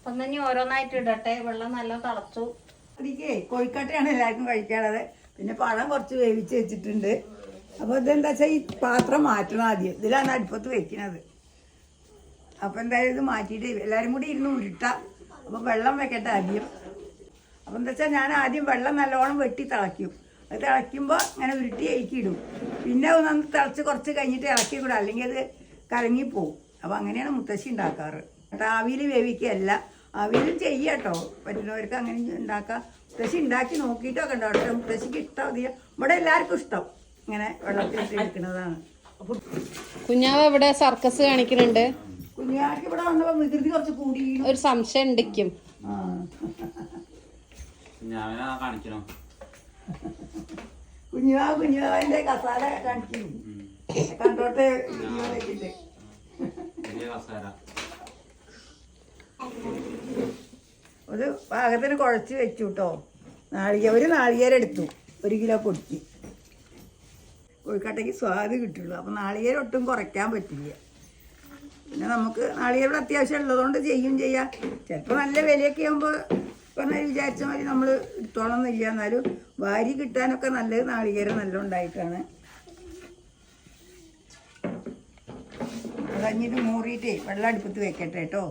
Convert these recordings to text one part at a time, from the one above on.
അപ്പം ഇനി ഓരോന്നായിട്ട് ഇടട്ടെ. വെള്ളം നല്ല തിളച്ചു. അതിക്കേ കോഴിക്കട്ടയാണ് എല്ലാവർക്കും കഴിക്കാനുള്ളത്. പിന്നെ പഴം കുറച്ച് വേവിച്ച് വെച്ചിട്ടുണ്ട്. അപ്പോൾ ഇതെന്താ വെച്ചാൽ ഈ പാത്രം മാറ്റണം ആദ്യം. ഇതിലാണ് അടുപ്പത്ത് വെക്കുന്നത്. അപ്പോൾ എന്തായാലും ഇത് മാറ്റിയിട്ട് എല്ലാവരും കൂടി ഇരുന്ന് ഉരുട്ടാം. അപ്പോൾ വെള്ളം വെക്കട്ടെ ആദ്യം. അപ്പോൾ എന്താ വെച്ചാൽ ഞാൻ ആദ്യം വെള്ളം നല്ലോണം വെട്ടി തിളയ്ക്കും. അത് തിളയ്ക്കുമ്പോൾ ഇങ്ങനെ ഉരുട്ടി ഇടും. പിന്നെ ഒന്ന് തിളച്ച് കുറച്ച് കഴിഞ്ഞിട്ട് ഇളക്കി കൂടാ, അല്ലെങ്കിൽ അത് കലങ്ങിപ്പോവും. അപ്പോൾ അങ്ങനെയാണ് മുത്തശ്ശി ഉണ്ടാക്കാറ്. ആവിയിൽ വേവിക്കുകയല്ല, ആവിയിൽ ചെയ്യാട്ടോ. പറ്റുന്നവർക്ക് അങ്ങനെ ഉണ്ടാക്കാം. മുത്തശ്ശി ഉണ്ടാക്കി നോക്കിയിട്ടൊക്കെ ഉണ്ടാവും. പക്ഷേ മുത്തശ്ശിക്ക് ഇഷ്ടം അധികം ഇവിടെ എല്ലാവർക്കും ഇഷ്ടം ഇങ്ങനെ വെള്ളത്തിലിട്ട് എടുക്കുന്നതാണ്. കുഞ്ഞാവ് ഇവിടെ സർക്കസ് കാണിക്കുന്നുണ്ട്. കുഞ്ഞാക്ക് ഇവിടെ വന്നപ്പോൾ വികൃതി കുറച്ച് കൂടി ഒരു സംശയം ഉണ്ടിക്കും. കുഞ്ഞുവാവിന്റെ കസാല കാണിക്കും. കണ്ടോട്ടെ ഒരു പാകത്തിന് കുഴച്ച് വെച്ചു കേട്ടോ. ഒരു നാളികേരം എടുത്തു, 1 കിലോ പൊടിക്ക്. കോഴിക്കട്ടയ്ക്ക് സ്വാദ് കിട്ടുള്ളൂ. അപ്പം നാളികേരം ഒട്ടും കുറയ്ക്കാൻ പറ്റില്ല. പിന്നെ നമുക്ക് നാളികേരം അത്യാവശ്യം ഉള്ളതുകൊണ്ട് ചെയ്യും ചെയ്യാം. ചിലപ്പോൾ നല്ല വിലയൊക്കെ ആകുമ്പോൾ പറഞ്ഞാൽ വിചാരിച്ച മാതിരി നമ്മൾ എടുത്തോളന്നില്ല. എന്നാലും വാരി കിട്ടാനൊക്കെ നല്ലത് നാളികേരം നല്ല ഉണ്ടായിട്ടാണ്. അതഞ്ഞിട്ട് മൂറിയിട്ടേ വെള്ളം അടുപ്പത്ത് വെക്കട്ടെ കേട്ടോ.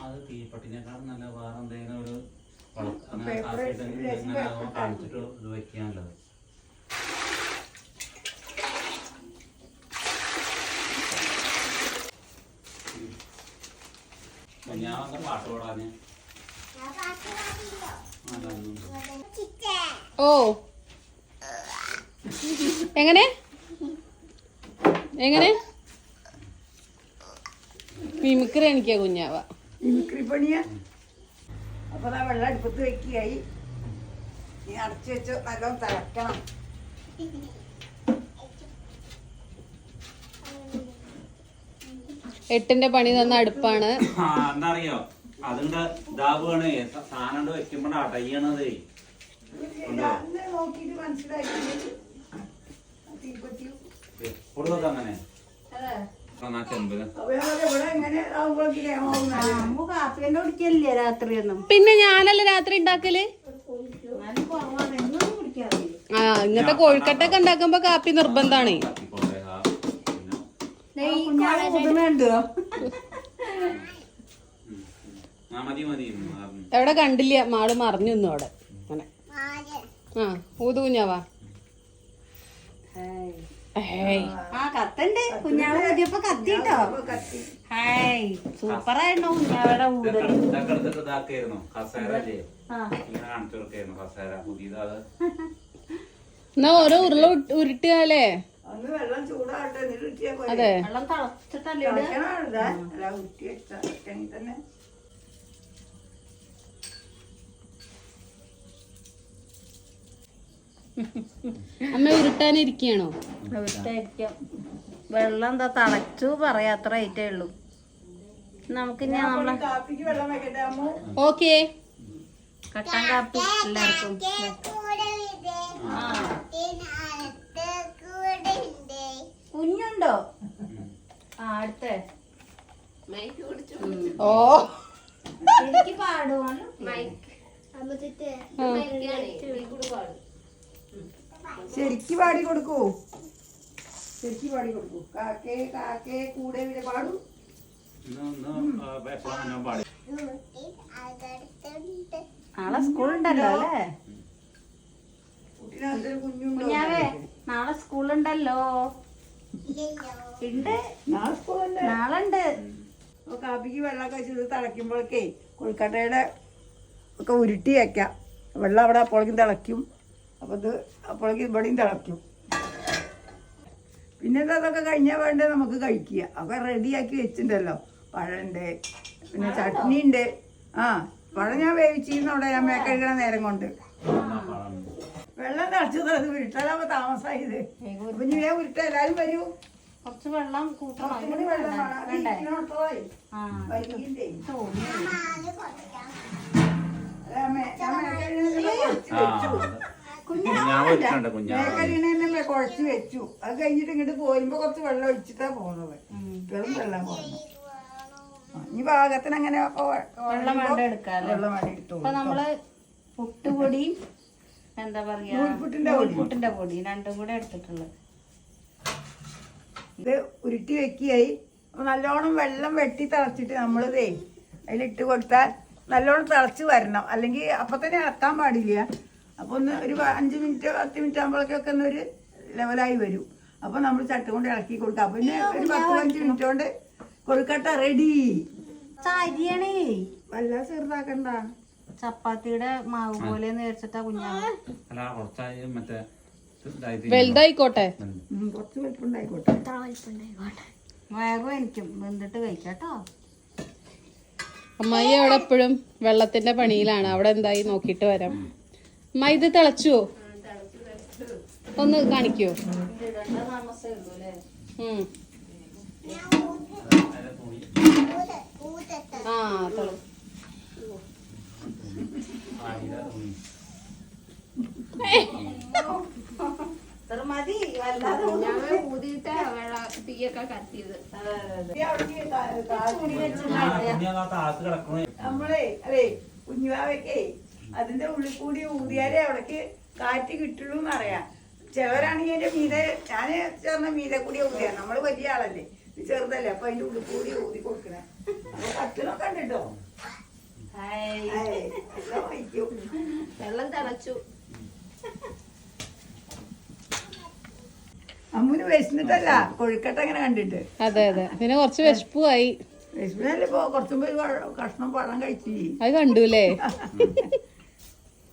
അത് തീപ്പട്ടിനേക്കാളും നല്ല വേറെ എന്തെങ്കിലും ഒരു കാണിച്ചിട്ട് ഇത് വെക്കാനുള്ളത്. ഞാൻ വന്ന പാട്ട് പാടാന് ഓ എങ്ങനെ എങ്ങനെ മിമിക്രി എനിക്കാ കുഞ്ഞാവ. മിമിക്രി പണിയാ. അപ്പോൾ ആ വെള്ളം അടുപ്പത്ത് വെക്കുകയായി. നീ അടച്ചു വെച്ച് നല്ലോണം തിളക്കണം. എട്ടിന്റെ പണി തന്ന അടുപ്പാണ്. എന്താ അറിയോ, അതിന്റെ ഇതാവാണ് സാധനം വെക്കുമ്പോഴാ അടയണത്. നോക്കിട്ട് മനസ്സിലായി അങ്ങനെ കാപ്പിന്റെ കുടിക്കല്ലേ രാത്രിയൊന്നും? പിന്നെ ഞാനല്ല രാത്രി ഉണ്ടാക്കല്. ഇങ്ങനത്തെ കോഴിക്കട്ടൊക്കെ ഉണ്ടാക്കുമ്പോ കാപ്പി നിർബന്ധാണ്. എവിടെ കണ്ടില്ല, മാള് മറിഞ്ഞു നിന്നു അവിടെ. അങ്ങനെ ആ ഊതു കുഞ്ഞാവാ. കത്തുണ്ട്. കുഞ്ഞാവ് പുതിയപ്പോ കത്തിട്ടോ. ഹായ് സൂപ്പറായിരുന്നു കുഞ്ഞാവയുടെ ഊടല്. എന്നാ ഓരോ ഉരുള ഉരുട്ടിയാലേ. അതെ വെള്ളം തിളച്ചിട്ടല്ലേ അമ്മ ഉരുട്ടാനിരിക്കയാണോ? ഉരുട്ടായിരിക്കാം. വെള്ളം എന്താ തിളച്ചു പറയാ, അത്ര ആയിട്ടേ ഉള്ളൂ. നമുക്ക് നമ്മളെ ഓക്കേ കട്ടൻ കാപ്പി എല്ലാവർക്കും. കുഞ്ഞുണ്ടോ? അടുത്ത ഓ എനിക്ക് പാടുവാണ്. ശരിക്ക് പാടി കൊടുക്കൂ. ശരിക്ക് പാടി കൊടുക്കൂ. കാക്കേ കാക്കേ കൂടെ പാടും. നാളെ സ്കൂളുണ്ടല്ലോ അല്ലേ കുഞ്ഞാവേ? നാളെ സ്കൂളുണ്ടല്ലോ. ഉണ്ട്, നാളെ ഉണ്ട്. കാപ്പിക്ക് വെള്ളമൊക്കെ വെച്ചത് തിളയ്ക്കുമ്പോഴൊക്കെ കൊഴുക്കട്ടയുടെ ഒക്കെ ഉരുട്ടി വെക്കാം. വെള്ളം അവിടെ അപ്പോഴേക്കും തിളയ്ക്കും. അപ്പോൾ ഇത് അപ്പോഴേക്കും ഇവിടെയും തിളയ്ക്കും. പിന്നെ അതൊക്കെ കഴിഞ്ഞാൽ വേണ്ടത് നമുക്ക് കഴിക്കുക. ഒക്കെ റെഡിയാക്കി വെച്ചിട്ടുണ്ടല്ലോ. പഴമുണ്ട്, പിന്നെ ചട്നി ഉണ്ട്. പഴം ഞാൻ വേവിച്ചിരുന്നു അവിടെ. ഞാൻ മേക്കഴിക്കണ നേരം കൊണ്ട് വെള്ളം തിളച്ചത് അത് ഉരുട്ടാലാകുമ്പോൾ താമസമായത്. അപ്പം ഇനി വേഗം ഉരുട്ട. എല്ലാവരും വരൂ. കുറച്ച് വെള്ളം കൂട്ടണം. കുറച്ചും കൂടി വെള്ളം വേണം. അത് വേണ്ടേ? ഇരിക്കണോടത്തോളേ. ആ വൈകിട്ടേ. തോന്നിയാണ്. മേക്കരീണല്ലേ കുഴച്ച് വെച്ചു. അത് കഴിഞ്ഞിട്ട് ഇങ്ങോട്ട് പോരുമ്പോ കുറച്ച് വെള്ളം ഒഴിച്ചിട്ടാ പോകുന്നത്. വെള്ളം വെള്ളം പോകുന്നു. ഇനി പാകത്തിന് അങ്ങനെ വെള്ളം വേണ്ട എടുക്കാം. വെള്ളം വേണ്ടി എടുത്തു. അപ്പൊ നമ്മള് പുട്ടുപൊടി എന്താ പറയാ പുട്ടിന്റെ പൊടി രണ്ടും കൂടെ എടുത്തിട്ടുള്ളത്. ഇത് ഉരുട്ടി വെക്കുകയായി. നല്ലോണം വെള്ളം വെട്ടി തിളച്ചിട്ട് നമ്മളിതേ അതിലിട്ട് കൊടുത്താൽ നല്ലോണം തിളച്ച് വരണം. അല്ലെങ്കിൽ അപ്പം തന്നെ ഇളക്കാൻ പാടില്ല. അപ്പോൾ ഒന്ന് ഒരു 5 മിനിറ്റ് 10 മിനിറ്റ് ആകുമ്പോഴേക്കൊക്കെ ഒന്ന് ഒരു ലെവലായി വരും. അപ്പോൾ നമ്മൾ ചട്ടി കൊണ്ട് ഇളക്കി കൊടുക്കാം. പിന്നെ ഒരു 10-15 മിനിറ്റ് കൊണ്ട് കൊഴുക്കട്ട റെഡി. അരിയണേ വല്ല ചെറുതാക്കണ്ട. ചപ്പാത്തിയുടെ മാവ് പോലെ നേരിച്ചിട്ടാ കുഞ്ഞാവ്. വലുതായിക്കോട്ടെ. കുറച്ച് വലിപ്പുണ്ടായിക്കോട്ടെ. വയറും എനിക്കും വെന്തിട്ട് കഴിക്കാട്ടോ. അമ്മായി അവിടെ എപ്പോഴും വെള്ളത്തിന്റെ പണിയിലാണ്. അവിടെ എന്തായി നോക്കിട്ട് വരാം. അമ്മായി ഇത് തിളച്ചുവോ? ഒന്ന് കാണിക്കോ? ആ മതി വല്ലാതെ തീയൊക്കെ കത്തിയത്. നമ്മളെ അല്ലേ കുഞ്ഞുവാവയ്ക്കേ അതിന്റെ ഉള്ളിൽ കൂടി ഊതിയാലേ അവിടേക്ക് കാറ്റ് കിട്ടുള്ളൂ എന്നറിയാം. ചിലവരാണെങ്കിൽ അതിന്റെ മീതെ ഞാന് ചേർന്ന മീതെ കൂടി ഊതിയാ. നമ്മള് വലിയ ആളല്ലേ, ഇത് ചെറുതല്ലേ, അപ്പൊ അതിന്റെ ഉള്ളിൽ കൂടി ഊതി കൊടുക്കണേ. കത്തിനൊക്കെ ഉണ്ട് കേട്ടോ. വെള്ളം തിളച്ചു. അമ്മൂന് വിശന്നിട്ടല്ല കൊഴുക്കട്ട അങ്ങനെ കണ്ടിട്ട്. അതെ അതെ, പിന്നെ കുറച്ച് വിശപ്പുമായി. വിശപ്പിനല്ലേ ഇപ്പൊ കുറച്ചുമ്പോ കഷ്ണം പഴം കഴിച്ചു. അത് കണ്ടൂലേ?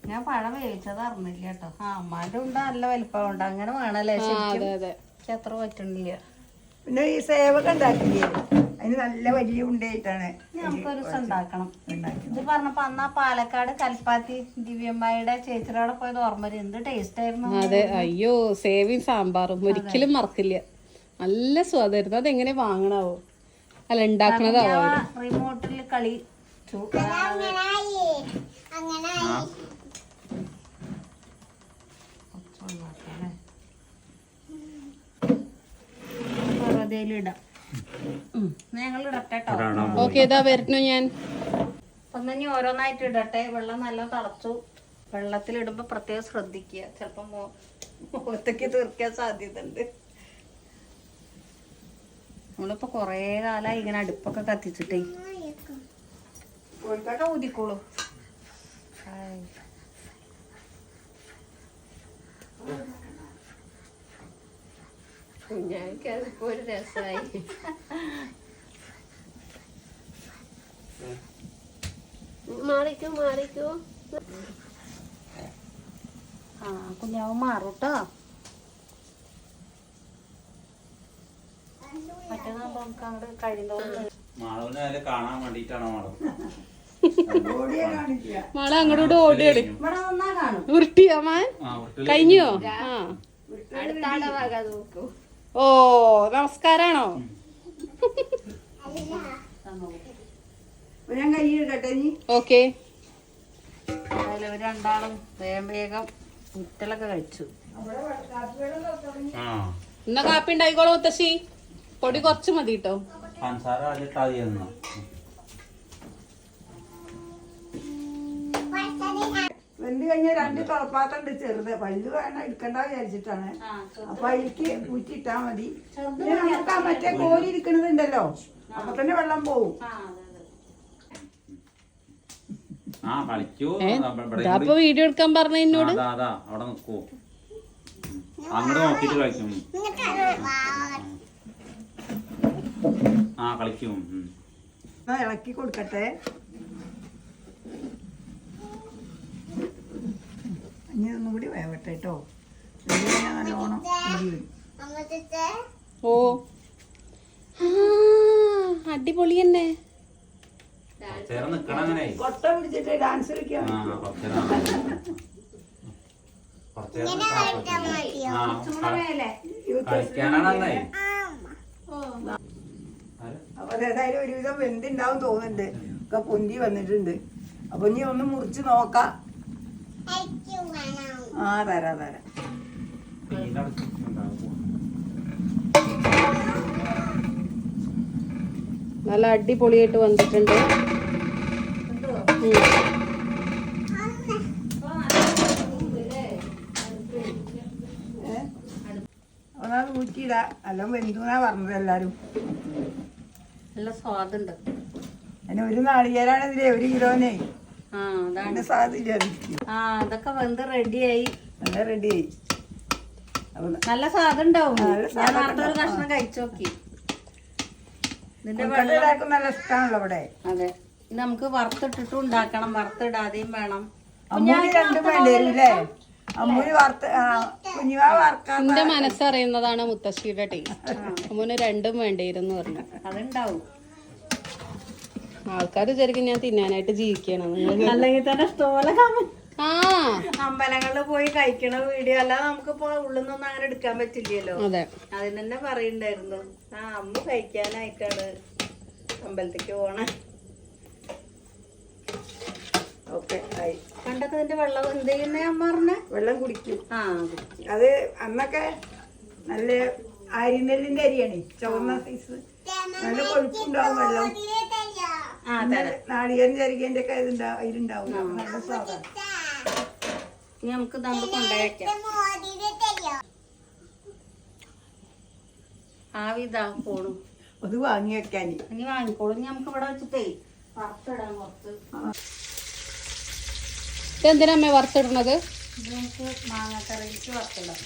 ഞാൻ പഴം വേവിച്ചത് അറിഞ്ഞില്ല കേട്ടോ. ആ അമ്മാന്റെ ഉണ്ട് നല്ല വലിപ്പം ഉണ്ട്. അങ്ങനെ വേണല്ലേ? പക്ഷെ അത്ര പറ്റണില്ല. പിന്നെ ഈ സേവക ഉണ്ടാക്കില്ലേ, അതിന് നല്ല വലിയ ഉണ്ടയായിട്ടാണ്. നമുക്കൊരു ദിവസം ഉണ്ടാക്കണം. ഇത് പറഞ്ഞപ്പോ അന്നാ പാലക്കാട് കൽപ്പാത്തി ദിവ്യമ്മയുടെ ചേച്ചിയുടെ പോയത് ഓർമ്മ വരും. എന്ത് ടേസ്റ്റ് ആയിരുന്നു. അതെ, അയ്യോ സേവിയും സാമ്പാറും ഒരിക്കലും മറക്കില്ല. നല്ല സ്വാദായിരുന്നു. അതെങ്ങനെ വാങ്ങണാവോ? അല്ല ഉണ്ടാക്കണതാവോ? റിമോട്ടിൽ കളി ഇടാം. ഞങ്ങൾ ഇടട്ടെ കേട്ടോ. ഓക്കെ, ഇതാ വരുന്നു ഞാൻ. ഒന്ന് ഇനി ഓരോന്നായിട്ട് ഇടട്ടെ. വെള്ളം നല്ല തിളച്ചു. വെള്ളത്തിലിടുമ്പോ പ്രത്യേകം ശ്രദ്ധിക്കുക. ചിലപ്പോ മുഖത്തേക്ക് തീർക്കാൻ സാധ്യത ഉണ്ട്. നമ്മളിപ്പോ കൊറേ കാലമായി ഇങ്ങനെ അടുപ്പൊക്കെ കത്തിച്ചിട്ടേ. കോഴിക്കോട്ടെ ഊതിക്കോളൂ. ഞങ്ങൾക്ക് ഒരു രസമായി. മാറിക്കോ. ആ കുഞ്ഞാവ് മാറൂട്ടോ. മറ്റേതാകുമ്പോ നമുക്ക് അങ്ങോട്ട് കഴിയുന്നോണ്ട് കാണാൻ വേണ്ടിട്ടാണോ മാളെ അങ്ങോട്ട് ഓടിയോടി. ഇവിടെ വന്നാ കാണും. ഉരുട്ടിയോ മാൻ? കഴിഞ്ഞോ? ആ, ഓ നമസ്കാരാണോ? ഞാൻ കൈ ഇടട്ടെ നീ. ഓക്കെ. ഇവര് രണ്ടാളും വേഗം മുറ്റലൊക്കെ കഴിച്ചു. എന്നാ കാപ്പി ഉണ്ടായിക്കോളൂ മുത്തശ്ശി. പൊടി കുറച്ച് മതി കേട്ടോ. വെന്ത് കഴിഞ്ഞ 2 തുളപ്പാത്രം ഉണ്ട് ചെറുത്. വലുത് വേണം എടുക്കണ്ട വിചാരിച്ചിട്ടാണ്. അപ്പൊ അതിലേക്ക് ഊറ്റിട്ടാ മതി. പിന്നെ നമുക്ക് ആ മറ്റേ കോരി ഇരിക്കണതുണ്ടല്ലോ, അപ്പൊ തന്നെ വെള്ളം പോവും. അപ്പൊ വീഡിയോ എടുക്കാൻ പറഞ്ഞ എന്നോട്. അവിടെ നിക്കൂ, അങ്ങോട്ട് നോക്കിട്ട് കളിക്കും. കളിക്കും. ഇളക്കി കൊടുക്കട്ടെ. ഇനി ഒന്നും കൂടി വേവട്ടെ കേട്ടോ. നല്ലോണം ഓ അടിപൊളി തന്നെ. കൊട്ട പിടിച്ചിട്ട് ഡാൻസ് കളിക്കാൻ അത് ഏതായാലും ഒരുവിധം വെന്തുണ്ടാവും തോന്നുന്നുണ്ട്. ഒക്കെ പൊന്തി വന്നിട്ടുണ്ട്. അപ്പൊ ഇനി ഒന്ന് മുറിച്ച് നോക്കാം. ആ തരാം. നല്ല അടിപൊളിയായിട്ട് വന്നിട്ടുണ്ട്. ഒന്നാമത് ഊറ്റിയിടാ. എല്ലാം വെന്തുന്നാ പറഞ്ഞത് എല്ലാരും. നല്ല സ്വാദുണ്ട്. അതിന് ഒരു നാളികേരാണ് ഇതിലെ 1 കിലോനെ. ആ അതാണ് സാധില്ല. ആ അതൊക്കെ വെന്ത് റെഡിയായി. നല്ല റെഡിയായി. നല്ല സ്വാദുണ്ടാവും. നല്ല ഞാൻ നേരത്തെ ഒരു കഷ്ണം കഴിച്ചു നോക്കി. ഇതിന്റെ എല്ലാവർക്കും നല്ല ഇഷ്ടമാണല്ലോ ഇവിടെ. അതെ, ഇത് നമുക്ക് വറുത്തിട്ടിട്ടും ഉണ്ടാക്കണം, വറുത്തിടാതെയും വേണം. അമ്മൂന് രണ്ടും വേണ്ടിവരില്ലേ? അമ്മൂന് കുഞ്ഞുവാ വറക്കാൻ എന്റെ മനസ്സറിയുന്നതാണ് മുത്തശ്ശിയുടെ ടേസ്റ്റ്. അമ്മൂന് രണ്ടും വേണ്ടിയിരുന്നു പറഞ്ഞു. അതുണ്ടാവും. ആൾക്കാർ വിചാരിക്കും ഞാൻ തിന്നാനായിട്ട് ജീവിക്കണം. അല്ലെങ്കിൽ തന്നെ ഇഷ്ടംപോലെ ആ അമ്പലങ്ങളിൽ പോയി കഴിക്കണ വീഡിയോ അല്ലാതെ നമുക്കിപ്പോ ഉള്ളിന്നൊന്നും അങ്ങനെ എടുക്കാൻ പറ്റില്ലല്ലോ. അതെ, അതിന് തന്നെ പറയണ്ടായിരുന്നു. ആ അമ്മ കഴിക്കാനായിട്ടാണ് അമ്പലത്തേക്ക് പോണേ. ഓക്കെ ആയി. പണ്ടൊക്കെ ഇതിന്റെ വെള്ളം എന്ത് ചെയ്യുന്നേ അമ്മ പറഞ്ഞേ? വെള്ളം കുടിക്കും. ആ അത് അന്നൊക്കെ നല്ല അരിനെല്ലിന്റെ അരിയാണ്, ചുവന്ന സൈസ്. നല്ല കൊഴുപ്പുണ്ടാവും വെള്ളം. നാളികേരം ചരികേന്റെ ഒക്കെ അതിലുണ്ടാവും. നല്ല സ്വാദാണ്. ഇനി നമുക്ക് നമ്മൾ കൊണ്ടുവയ്ക്കാം. ആവി ഇതാ പോണു. അത് വാങ്ങി വെക്കാൻ ഇനി വാങ്ങിക്കോളൂ. ഇനി നമുക്ക് ഇവിടെ വെച്ചിട്ടേ വറുത്തിടാൻ കുറച്ച്. ഇതെന്തിനാ അമ്മ വറുത്തിടുന്നത്? ഇത് നമുക്ക് മാങ്ങാക്കറിയിലേക്ക് വറുത്തിടാം.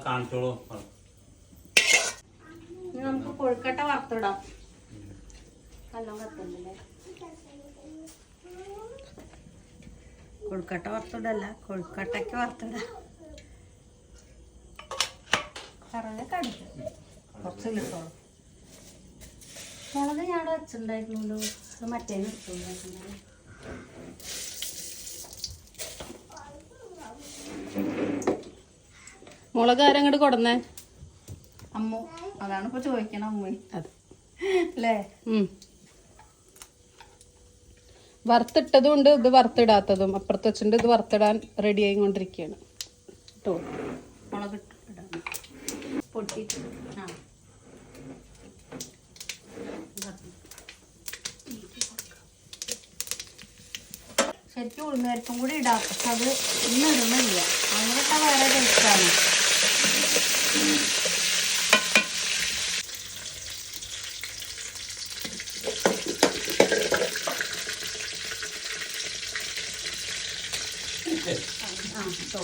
കാണിച്ചോളൂ. ഇനി നമുക്ക് കൊഴുക്കട്ട വറുത്തിടാം. നല്ലോണം കത്തുന്നില്ലേ? കൊഴുക്കട്ട വറുത്തിടല്ല, കൊഴുക്കട്ടയ്ക്ക് വറുത്തിടാം. കറിയൊക്കെ അടിക്കും. കുറച്ച് കിട്ടോളൂ. മുളക് ഞാൻ വെച്ചിട്ടുണ്ടായിരുന്നല്ലോ. അത് മറ്റേ ഇട്ടുണ്ടായിരുന്നു. മുളക് ആരങ്ങോട്ട് കൊടുന്നേ? അമ്മു. അതാണ് ഇപ്പൊ ചോദിക്കണം അമ്മ. അതെ അല്ലേ? വറുത്തിട്ടതും ഉണ്ട്, ഇത് വറുത്തിടാത്തതും. അപ്പുറത്ത് വെച്ചിട്ടുണ്ട്. ഇത് വറുത്തിടാൻ റെഡി ആയിക്കൊണ്ടിരിക്കുകയാണ്. ഇട്ടോ മുളക് ഇടാം. പൊട്ടിട്ട് ആ ശരിക്കും ഉഴുന്നുപരിപ്പും കൂടി ഇടാം. പക്ഷെ അത് ഇന്ന് ഇടുന്നില്ല. അങ്ങനെയൊക്കെ വേറെ ടേസ്റ്റാണ്. ആ കേട്ടോ.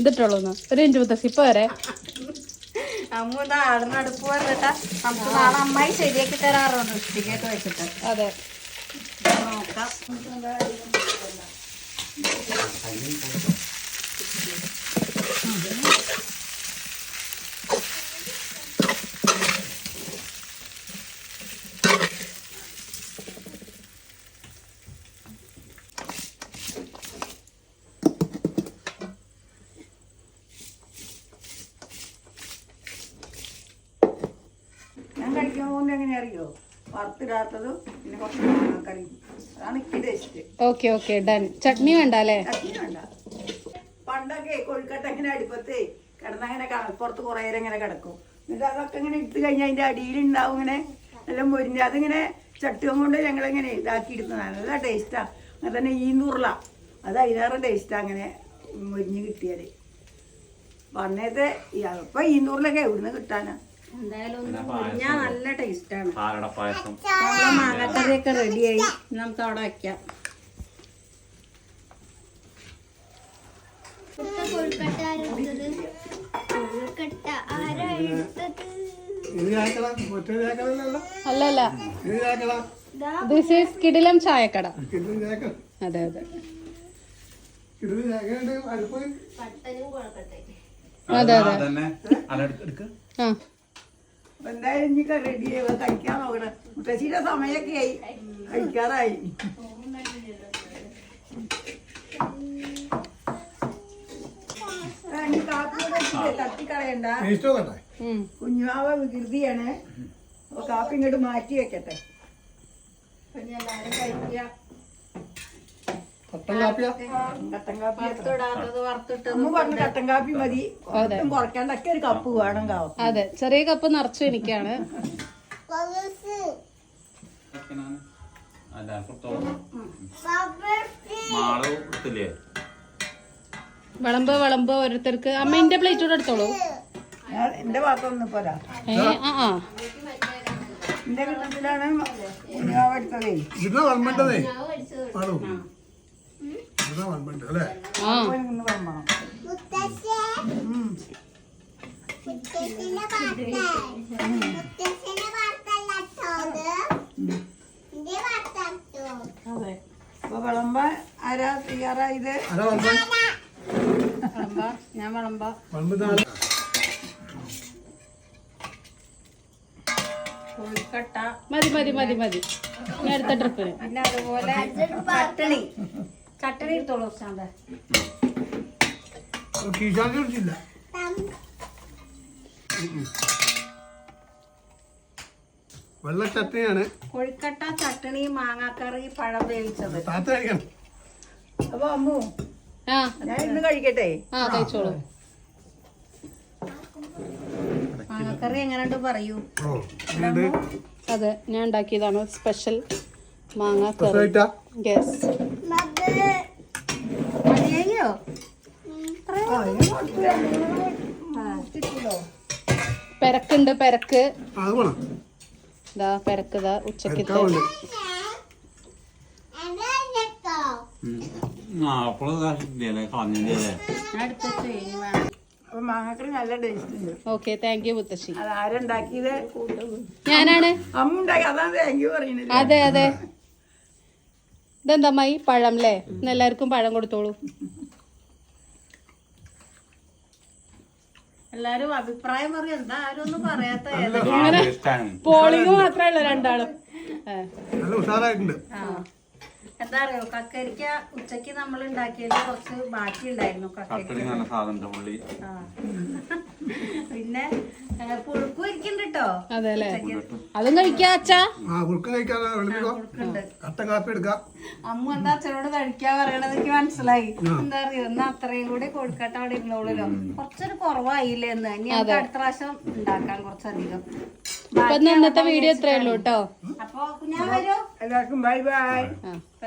ഇതിട്ടുള്ളൂ. ഒരു 5 മുത്തശ്ശി ഇപ്പൊ വരെ. അമ്മ ഇതാ ആടുന്ന അടുപ്പ് പറഞ്ഞിട്ടാ നമുക്ക് നാളെ അമ്മായി ശരിയാക്കി തരാറുണ്ട്. ഇഷ്ടികയൊക്കെ വെച്ചിട്ട്. അതെ, നോക്കാം. ഞാൻ കഴിക്കാൻ പോകുന്നത് എങ്ങനെ അറിയോ? വറുത്തിടാത്തതും പിന്നെ കുറച്ച് മാങ്ങാക്കറി. അതാണ് എനിക്ക് taste. Okay okay done. Chutney വേണ്ട അല്ലേ? ചട്നി വേണ്ട. പണ്ടൊക്കെ കൊഴുക്കട്ട ഇങ്ങനെ അടുപ്പത്ത് കിടന്നങ്ങനെ പുറത്ത് കുറേ നേരം ഇങ്ങനെ കിടക്കും. എന്നിട്ട് അതൊക്കെ ഇങ്ങനെ ഇട്ട് കഴിഞ്ഞാൽ അതിൻ്റെ അടിയിലുണ്ടാവും ഇങ്ങനെ എല്ലാം മൊരിഞ്ഞ്. അതിങ്ങനെ ചട്ടുകം കൊണ്ട് ഞങ്ങളിങ്ങനെ ഇതാക്കി ഇടുന്നതാണ്. നല്ല ടേസ്റ്റാണ്. അങ്ങനെ തന്നെ ഈന്നൂറില അത് അതിലേറെ ടേസ്റ്റാണ് അങ്ങനെ മൊരിഞ്ഞ് കിട്ടിയാൽ. വന്നേത്തെ ഇപ്പം ഈന്നൂറിലൊക്കെ എവിടുന്ന് കിട്ടാനാ? എന്തായാലും ഒന്ന് മുറിഞ്ഞാൽ നല്ല ടേസ്റ്റാണ്. പാലടപ്പായസം. നമ്മളെ മാങ്ങാക്കറിയൊക്കെ റെഡിയായി. നമുക്ക് അവിടെ വെക്കാം. കൊഴുക്കട്ട ആരാ എടുത്തത്? അല്ലല്ല, ദിസ് ഈസ് കിടിലം ചായക്കട. അതെ അതെ അതെ അതെ തന്നെ അല്ല എടുക്ക് ആ അപ്പൊ എന്തായാലും ഇനി റെഡി കഴിക്കാൻ നോക്കണേ. മുത്തശ്ശിയുടെ സമയൊക്കെ ആയി, കഴിക്കാറായി. ഇനി കാപ്പിയോടെ തട്ടിക്കളയണ്ട. കുഞ്ഞുമാവ വികൃതിയാണ്. അപ്പൊ കാപ്പി ഇങ്ങോട്ട് മാറ്റി വെക്കട്ടെ. അപ്പൊ ഇനി എല്ലാരും കഴിക്കുക. കട്ടൻ കാപ്പി വറുത്തിടാത്തത് വറുത്തിട്ടത് അമ്മ പറഞ്ഞു കട്ടൻ കാപ്പി മതി, ഒട്ടും കുറയ്ക്കാണ്ടൊക്കെ ഒരു കപ്പ് വേണം കാപ്പി. അതെ, ചെറിയ കപ്പ് നിറച്ചു എനിക്കാണ്. മാള് എടുത്തില്ലേ വിളമ്പ് ഓരോരുത്തർക്ക്. അമ്മ എന്റെ പ്ലേറ്റ് കൂടെ എടുത്തോളൂ. എന്റെ പാത്രമൊന്നും പോരാ. ആ എന്റെ കിട്ടത്തിലാണ് കുഞ്ഞുമാവ എടുത്തതേ. ആ ഒന്ന് പറഞ്ഞോ. അതെ, അപ്പൊ വിളമ്പ ആരാ തയ്യാറായത്? വിളമ്പാ, ഞാൻ വിളമ്പാ. കൊഴുക്കട്ട, മതി മതി മതി മതി ഞാൻ അടുത്ത ട്രിപ്പിന്. പിന്നെ അതുപോലെ ചട്ടണി എടുത്തോളൂ ശാന്ത. വെള്ള ചട്നിയാണ്. കൊഴുക്കട്ട, ചട്ടണി, മാങ്ങാക്കറി, പഴം വേവിച്ചത്. താത്ത കഴിക്കണം. അപ്പൊ അമ്മു ആ ഞാൻ ഇന്ന് കഴിക്കട്ടെ. ആ കഴിച്ചോളൂ. മാങ്ങാക്കറി എങ്ങനെയുണ്ട് പറയൂ. ഓ, ഉണ്ട്. അതെ, ഞാൻ ഉണ്ടാക്കിയതാണ് സ്പെഷ്യൽ മാങ്ങ കറി. രസമായിട്ടാ? യെസ്. മതിയോ? പെരക്കുണ്ട്, പെരക്ക്. ആ, അത് വേണം. ഇതാ പെരക്ക്, ഇതാ ഉച്ചക്കത്തെ. എടുക്കാവുണ്ട്. അപ്പോഴും കളഞ്ഞില്ലേ ഞാൻ എടുത്തു ഇനി വേണം. അപ്പൊ മാങ്ങക്കറി നല്ല ടേസ്റ്റ് ഉണ്ട്. ഓക്കെ, താങ്ക് യു മുത്തശ്ശി. അത് ആരുണ്ടാക്കിയത്? ഞാനാണ്. അമ്മ ഉണ്ടാക്കി, അതാണ് താങ്ക് യു പറയുന്നത്. അതെ അതെ. ഇതെന്താ അമ്മായി? പഴം അല്ലേ? ഇന്ന് എല്ലാവർക്കും പഴം കൊടുത്തോളൂ. എല്ലാരും അഭിപ്രായം പറയും. എന്താ ആരും ഒന്നും പറയാത്ത പോളിംഗ് മാത്രമേ ഉള്ളൂ രണ്ടാളും. നല്ല ഉഷാറായിട്ടുണ്ട്. എന്താ അറിയോ, കക്കരിക്ക ഉച്ചക്ക് നമ്മൾ ഉണ്ടാക്കിയത് കുറച്ച് ബാക്കി ഉണ്ടായിരുന്നു. കക്കരിക്ക നല്ല സാധനം പുള്ളി. ആ. പിന്നെ പുഴുക്കും ഇരിക്കുന്നുണ്ട് കേട്ടോ. അതെ അല്ലേ? അതും കഴിക്കാ അച്ഛാ. ആ, കുറുക്ക് കഴിക്കാൻ പുഴുക്കുണ്ട്. കട്ടൻ കാപ്പി എടുക്കാം. അമ്മ എന്താ അച്ഛനോട് കഴിക്കാൻ പറയണത് എനിക്ക് മനസ്സിലായി. എന്താ അറിയോ, എന്നാ അത്രയും കൂടി കൊടുക്കട്ടെ അവിടെ ഇരുന്നോളൂല്ലോ. കുറച്ചൊരു കുറവായില്ലേ എന്ന്. ഇനി നമുക്ക് അടുത്ത പ്രാവശ്യം ഉണ്ടാക്കാം കുറച്ചധികം. അപ്പൊ ഇന്നത്തെ വീഡിയോ ഇത്രയേ ഉള്ളൂ കേട്ടോ. അപ്പൊ ഞാൻ വരൂ. എല്ലാവർക്കും ബൈ ബൈ.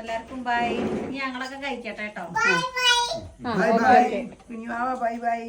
എല്ലാവർക്കും ബൈ. ഇനി ഞങ്ങളൊക്കെ കഴിക്കട്ടെ കേട്ടോ. Bye bye. കുഞ്ഞുമാവ ബൈ ബൈ.